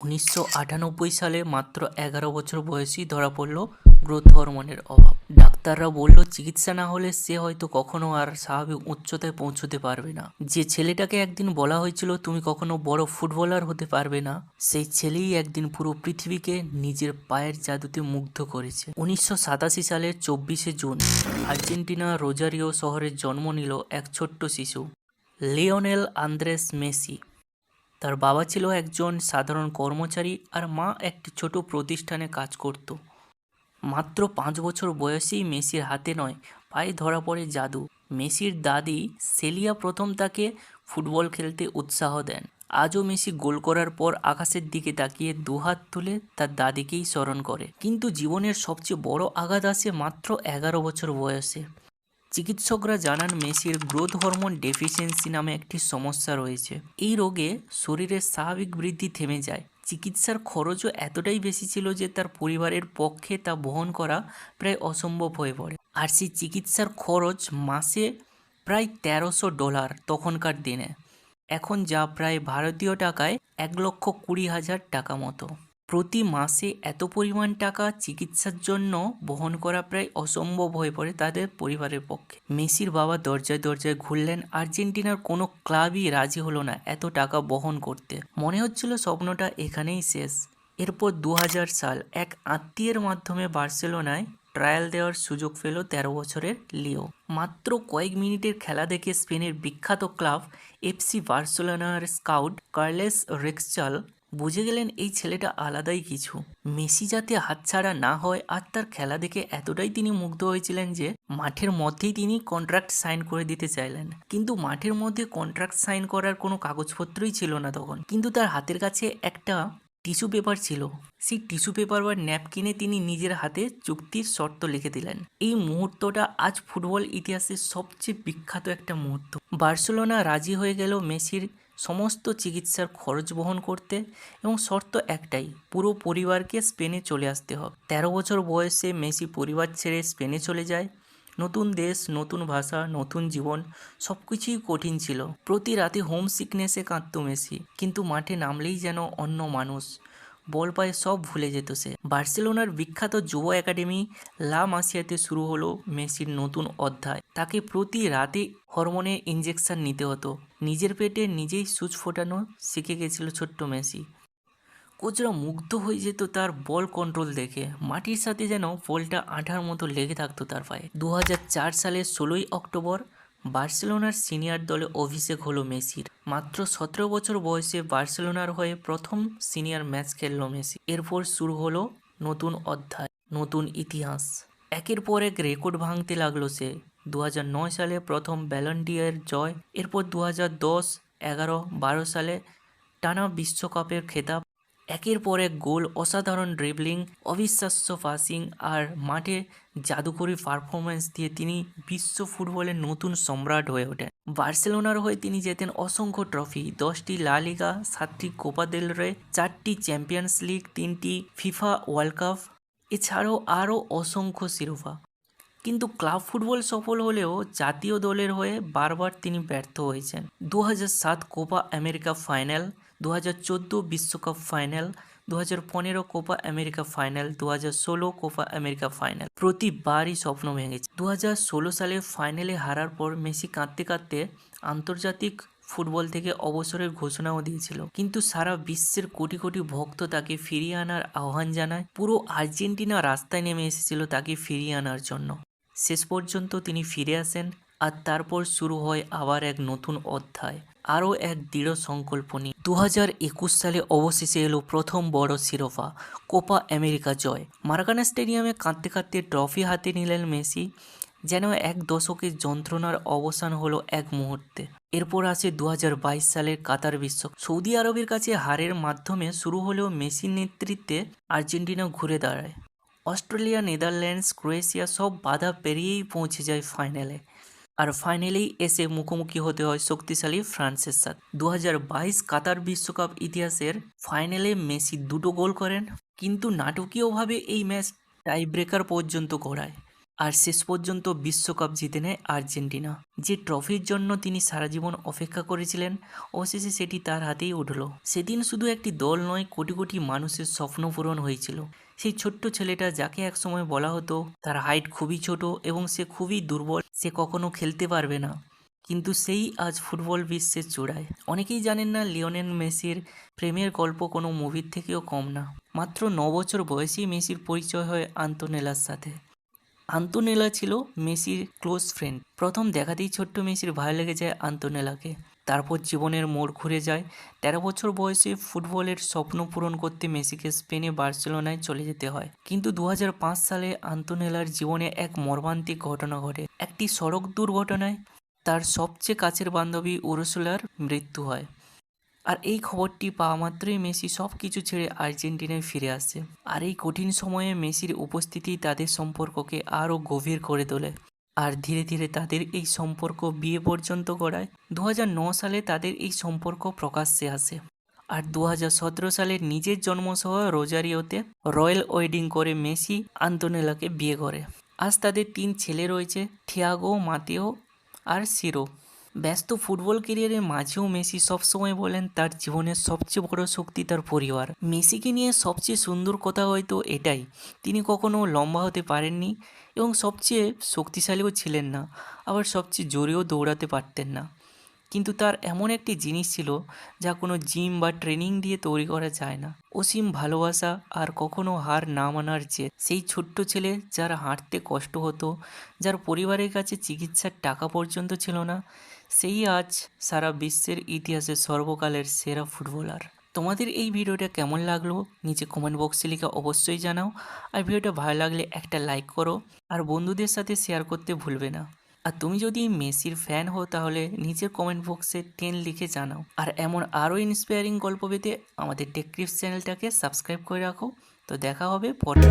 1998 সালে মাত্র 11 বছর বয়সী ধরা পড়ল গ্রোথ হরমোনের অভাব। ডাক্তাররা বলল চিকিৎসা না হলে সে হয়তো কখনো আর স্বাভাবিক উচ্চতায় পৌঁছতে পারবে না। যে ছেলেটাকে একদিন বলা হয়েছিল তুমি কখনো বড় ফুটবলার হতে পারবে না, সেই ছেলেই একদিন পুরো পৃথিবীকে নিজের পায়ের জাদুতে মুগ্ধ করেছে। 1987 সালের 24শে জুন আর্জেন্টিনা রোজারিও শহরে জন্ম নিল এক ছোট্ট শিশু, লিওনেল আন্দ্রেস মেসি। তার বাবা ছিল একজন সাধারণ কর্মচারী আর মা একটি ছোট প্রতিষ্ঠানে কাজ করত। মাত্র 5 বছর বয়সেই মেসির হাতে নয় পায়ে ধরা পড়ে জাদু। মেসির দাদি সেলিয়া প্রথম তাকে ফুটবল খেলতে উৎসাহ দেন। আজও মেসি গোল করার পর আকাশের দিকে তাকিয়ে দুহাত তুলে তার দাদিকেই স্মরণ করে। কিন্তু জীবনের সবচেয়ে বড় আঘাত আসে মাত্র 11 বছর বয়সে। চিকিৎসকরা জানান মেসির গ্রোথ হরমোন ডেফিসিয়েন্সি নামে একটি সমস্যা রয়েছে। এই রোগে শরীরের স্বাভাবিক বৃদ্ধি থেমে যায়। চিকিৎসার খরচও এতটাই বেশি ছিল যে তার পরিবারের পক্ষে তা বহন করা প্রায় অসম্ভব হয়ে পড়ে। আর সেই চিকিৎসার খরচ মাসে প্রায় $1300 তখনকার দিনে, এখন যা প্রায় ভারতীয় টাকায় 1,20,000 টাকা মতো। প্রতি মাসে এত পরিমাণ টাকা চিকিৎসার জন্য বহন করা প্রায় অসম্ভব হয়ে পড়ে তাদের পরিবারের পক্ষে। মেসির বাবা দরজায় দরজায় ঘুরলেন, আর্জেন্টিনার কোনো ক্লাবই রাজি হলো না এত টাকা বহন করতে। মনে হচ্ছিল স্বপ্নটা এখানেই শেষ। এরপর 2000 সাল এক আত্মীয়ের মাধ্যমে বার্সেলোনায় ট্রায়াল দেওয়ার সুযোগ পেল 13 বছরের লিও। মাত্র কয়েক মিনিটের খেলা দেখে স্পেনের বিখ্যাত ক্লাব এফসি বার্সেলোনার স্কাউট কার্লেস রেক্সচাল বুঝে গেলেন এই ছেলেটা আলাদাই কিছু। মেসি যাতে হাতছাড়া না হয় আর তার খেলা দেখে এতটাই তিনি মুগ্ধ হয়েছিলেন যে মাঠের মধ্যেই তিনি কন্ট্রাক্ট সাইন করে দিতে চাইলেন। কিন্তু মাঠের মধ্যে কন্ট্রাক্ট সাইন করার কোনো কাগজপত্রই ছিল না তখন। কিন্তু তার হাতের কাছে একটা টিস্যু পেপার ছিল। সেই টিস্যু পেপার বা ন্যাপকিনে তিনি নিজের হাতে চুক্তির শর্ত লিখে দিলেন। এই মুহূর্তটা আজ ফুটবল ইতিহাসের সবচেয়ে বিখ্যাত একটা মুহূর্ত। বার্সেলোনা রাজি হয়ে গেল মেসির সমস্ত চিকিৎসার খরচ বহন করতে, এবং শর্ত একটাই, পুরো পরিবারকে স্পেনে চলে আসতে হবে। 13 বছর বয়সে মেসি পরিবার ছেড়ে স্পেনে চলে যায়। নতুন দেশ, নতুন ভাষা, নতুন জীবন, সবকিছুই কঠিন ছিল। প্রতি রাতে হোম সিকনেসে কাঁদত মেসি, কিন্তু মাঠে নামলেই যেন অন্য মানুষ। বল পায়ে সব ভুলে যেত সে। বার্সেলোনার বিখ্যাত যুব একাডেমি লা মাসিয়াতে শুরু হলো মেসির নতুন অধ্যায়। তাকে প্রতি রাতে হরমোনের ইঞ্জেকশন নিতে হতো। নিজের পেটে নিজেই সুচ ফোটানো শিখে গেছিল ছোট্ট মেসি। কোচরা মুগ্ধ হয়ে যেত তার বল কন্ট্রোল দেখে। মাটির সাথে যেন বলটা আঠার মতো লেগে থাকতো তার পায়ে। 2004 সালের 16ই অক্টোবর বার্সেলোনার সিনিয়র দলে অভিষেক হলো মেসির। মাত্র 17 বছর বয়সে বার্সেলোনার হয়ে প্রথম সিনিয়র ম্যাচ খেললো মেসি। এরপর শুরু হলো নতুন অধ্যায়, নতুন ইতিহাস। একের পর এক রেকর্ড ভাঙতে লাগলো সে। 2009 সালে প্রথম ব্যালন ডি'অর জয়, এরপর 2010, 11, 12 সালে টানা বিশ্বকাপের খেতাব। একের পর এক গোল, অসাধারণ ড্রিবলিং, অবিশ্বাস্য পাসিং আর মাঠে জাদুকরী পারফরম্যান্স দিয়ে তিনি বিশ্ব ফুটবলের নতুন সম্রাট হয়ে ওঠেন। বার্সেলোনার হয়ে তিনি জেতেন অসংখ্য ট্রফি, 10টি লা লিগা, 7টি কোপা দেল রে, 4টি চ্যাম্পিয়ন্স লিগ, 3টি ফিফা ওয়ার্ল্ড কাপ, এছাড়াও আরও অসংখ্য শিরোপা। কিন্তু ক্লাব ফুটবল সফল হলেও জাতীয় দলের হয়ে বারবার তিনি ব্যর্থ হয়েছেন। 2007 কোপা আমেরিকা ফাইনাল, 2014 বিশ্বকাপ final, 2015 Copa America final, 2016 Copa America final. প্রতিবারই স্বপ্ন ভেঙেছে। 2016 সালে ফাইনালে হারার পর মেসি কাঁদতে কাঁদতে আন্তর্জাতিক ফুটবল থেকে অবসরের ঘোষণাও দিয়েছিল। কিন্তু সারা বিশ্বের কোটি কোটি ভক্ত তাকে ফিরিয়ে আনার আহ্বান জানায়। পুরো আর্জেন্টিনা রাস্তায় নেমে এসেছিল তাকে ফিরিয়ে আনার জন্য। শেষ পর্যন্ত তিনি ফিরে আসেন, আর তারপর শুরু হয় আবার এক নতুন অধ্যায়, আরও এক দৃঢ় সংকল্প নিয়ে। 2021 সালে অবশেষে এলো প্রথম বড় শিরোপা, কোপা আমেরিকা জয়। মারাকানা স্টেডিয়ামে কাঁদতে কাঁদতে ট্রফি হাতে নিলেন মেসি, যেন এক দশকের যন্ত্রণার অবসান হলো এক মুহূর্তে। এরপর আসে 2022 সালের কাতার বিশ্বকাপ। সৌদি আরবের কাছে হারের মাধ্যমে শুরু হলেও মেসির নেতৃত্বে আর্জেন্টিনা ঘুরে দাঁড়ায়। অস্ট্রেলিয়া, নেদারল্যান্ডস, ক্রোয়েশিয়া সব বাধা পেরিয়েই পৌঁছে যায় ফাইনালে। আর ফাইনালেই এসে মুখোমুখি হতে হয় শক্তিশালী ফ্রান্সের সাথে। 2022 কাতার বিশ্বকাপ ইতিহাসের ফাইনালে মেসি 2টো গোল করেন, কিন্তু নাটকীয়ভাবে এই ম্যাচ টাই ব্রেকার পর্যন্ত গড়ায়। আর শেষ পর্যন্ত বিশ্বকাপ জিতে নেয় আর্জেন্টিনা। যে ট্রফির জন্য তিনি সারা জীবন অপেক্ষা করেছিলেন, অবশেষে সেটি তার হাতেই উঠল। সেদিন শুধু একটি দল নয়, কোটি কোটি মানুষের স্বপ্ন পূরণ হয়েছিল। সেই ছোট্ট ছেলেটা, যাকে একসময় বলা হতো তার হাইট খুবই ছোট এবং সে খুবই দুর্বল, সে কখনো খেলতে পারবে না, কিন্তু সেই আজ ফুটবল বিশ্বের চূড়ায়। অনেকেই জানেন না, লিওনেল মেসির প্রেমের গল্প কোনো মুভির থেকেও কম না। মাত্র 9 বছর বয়সেই মেসির পরিচয় হয় আন্তোনেলার সাথে। আন্তোনেলা ছিল মেসির ক্লোজ ফ্রেন্ড। প্রথম দেখাতেই ছোট্ট মেসির ভালো লেগে যায় আন্তোনেলাকে। তারপর জীবনের মোড় ঘুরে যায়। 13 বছর বয়সে ফুটবলের স্বপ্ন পূরণ করতে মেসিকে স্পেনে বার্সেলোনায় চলে যেতে হয়। কিন্তু 2005 সালে আন্তোনেলার জীবনে এক মর্মান্তিক ঘটনা ঘটে। একটি সড়ক দুর্ঘটনায় তার সবচেয়ে কাছের বান্ধবী উরসুলার মৃত্যু হয়। আর এই খবরটি পাওয়া মাত্রই মেসি সব কিছু ছেড়ে আর্জেন্টিনায় ফিরে আসে। আর এই কঠিন সময়ে মেসির উপস্থিতি তাদের সম্পর্ককে আরও গভীর করে তোলে। আর ধীরে ধীরে তাদের এই সম্পর্ক বিয়ে পর্যন্ত গড়ায়। 2009 সালে তাদের এই সম্পর্ক প্রকাশ্যে আসে। আর 2017 সালে নিজের জন্ম শহর রোজারিওতে রয়্যাল ওয়েডিং করে মেসি আন্তোনেলাকে বিয়ে করে। আজ তাদের 3 ছেলে রয়েছে, থিয়াগো, মাতেও আর সিরো। ব্যস্ত ফুটবল ক্যারিয়ারের মাঝেও মেসি সবসময় বলেন তার জীবনের সবচেয়ে বড় শক্তি তার পরিবার। মেসিকে নিয়ে সবচেয়ে সুন্দর কথা হয়তো এটাই, তিনি কখনো লম্বা হতে পারেননি এবং সবচেয়ে শক্তিশালীও ছিলেন না, আবার সবচেয়ে জোরেও দৌড়াতে পারতেন না। কিন্তু তার এমন একটি জিনিস ছিল যা কোনো জিম বা ট্রেনিং দিয়ে তৈরি করা যায় না: অসীম ভালোবাসা আর কখনো হার না মানার জেদ। সেই ছোট্ট ছেলে, যার হাঁটতে কষ্ট হতো, যার পরিবারের কাছে চিকিৎসার টাকা পর্যন্ত ছিল না, সেই আজ সারা বিশ্বের ইতিহাসে সর্বকালের সেরা ফুটবলার। তোমাদের এই ভিডিওটা কেমন লাগলো নিচে কমেন্ট বক্সে লিখে অবশ্যই জানাও। আর ভিডিওটা ভালো লাগলে একটা লাইক করো আর বন্ধুদের সাথে শেয়ার করতে ভুলবে না। আর তুমি যদি মেসির ফ্যান হও তাহলে নিচের কমেন্ট বক্সে 10 লিখে জানাও। আর এমন আরও ইন্সপায়ারিং গল্প পেতে আমাদের টেক ক্রিপস চ্যানেলটাকে সাবস্ক্রাইব করে রাখো। তো দেখা হবে পরে।